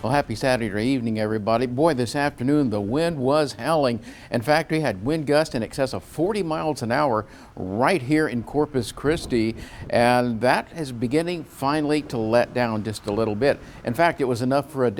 Well, happy Saturday evening, everybody. Boy, this afternoon the wind was howling. In fact, we had wind gusts in excess of 40 miles an hour right here in Corpus Christi, and that is beginning finally to let down just a little bit. In fact, it was enough for a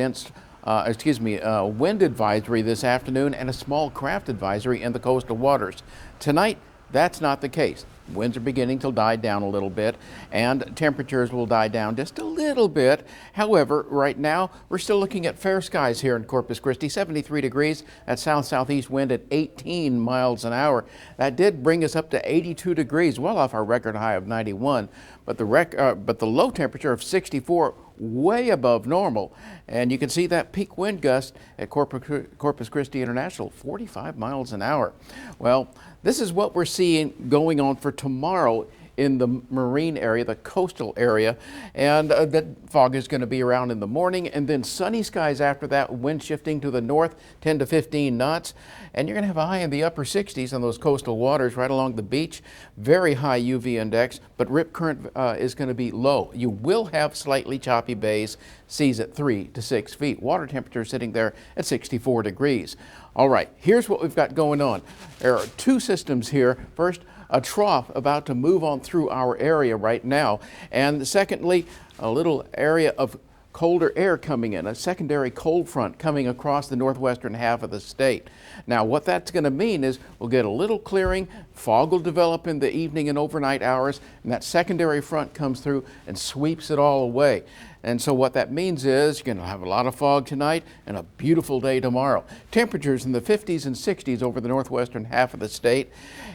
wind advisory this afternoon and a small craft advisory in the coastal waters. Tonight, that's not the case. Winds are beginning to die down a little bit, and temperatures will die down just a little bit. However, right now, we're still looking at fair skies here in Corpus Christi, 73 degrees, that south-southeast wind at 18 miles an hour. That did bring us up to 82 degrees, well off our record high of 91, but the low temperature of 64, way above normal. And you can see that peak wind gust at Corpus Christi International, 45 miles an hour. Well, this is what we're seeing going on for tomorrow in the marine area, the coastal area, and that fog is going to be around in the morning, and then sunny skies after that, wind shifting to the north 10 to 15 knots, and you're going to have a high in the upper 60s on those coastal waters right along the beach. Very high UV index, but rip current is going to be low. You will have slightly choppy bays, seas at 3 to 6 feet. Water temperature sitting there at 64 degrees. All right, here's what we've got going on. There are two systems here. First, a trough about to move on through our area right now. And secondly, a little area of colder air coming in, a secondary cold front coming across the northwestern half of the state. Now, what that's going to mean is we'll get a little clearing, fog will develop in the evening and overnight hours, and that secondary front comes through and sweeps it all away. And so what that means is you're going to have a lot of fog tonight and a beautiful day tomorrow. Temperatures in the 50s and 60s over the northwestern half of the state,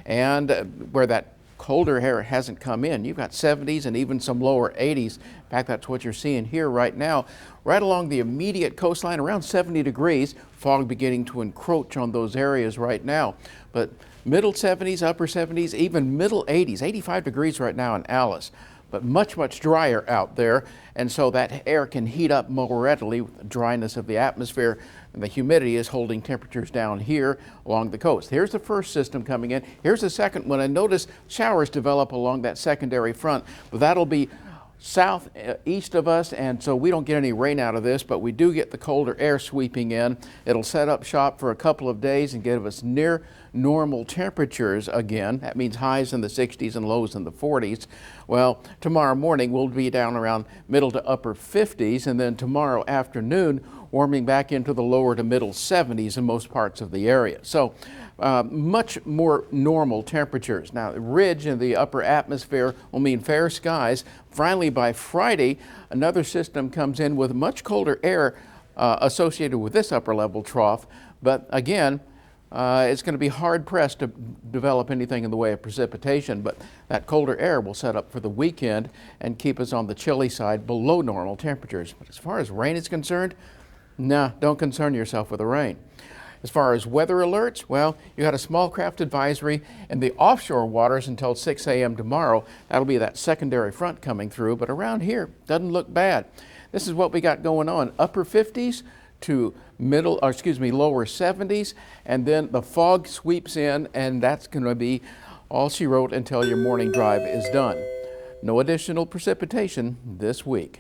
and where that colder air hasn't come in, you've got 70s and even some lower 80s. In fact, that's what you're seeing here right now. Right along the immediate coastline, around 70 degrees, fog beginning to encroach on those areas right now. But middle 70s, upper 70s, even middle 80s, 85 degrees right now in Alice. But much, much drier out there, and so that air can heat up more readily with the dryness of the atmosphere, and the humidity is holding temperatures down here along the coast. Here's the first system coming in. Here's the second one, and notice showers develop along that secondary front. That'll be southeast of us, and so we don't get any rain out of this, but we do get the colder air sweeping in. It'll set up shop for a couple of days and give us near normal temperatures again. That means highs in the 60s and lows in the 40s. Well, tomorrow morning we'll be down around middle to upper 50s, and then tomorrow afternoon warming back into the lower to middle 70s in most parts of the area. So much more normal temperatures. Now, ridge in the upper atmosphere will mean fair skies. Finally, by Friday, another system comes in with much colder air associated with this upper level trough. But again, it's going to be hard pressed to develop anything in the way of precipitation, but that colder air will set up for the weekend and keep us on the chilly side below normal temperatures. But as far as rain is concerned, no, don't concern yourself with the rain. As far as weather alerts, well, you got a small craft advisory in the offshore waters until 6 a.m. tomorrow. That'll be that secondary front coming through, but around here, doesn't look bad. This is what we got going on. Upper 50s to lower 70s, and then the fog sweeps in, and that's going to be all she wrote until your morning drive is done. No additional precipitation this week.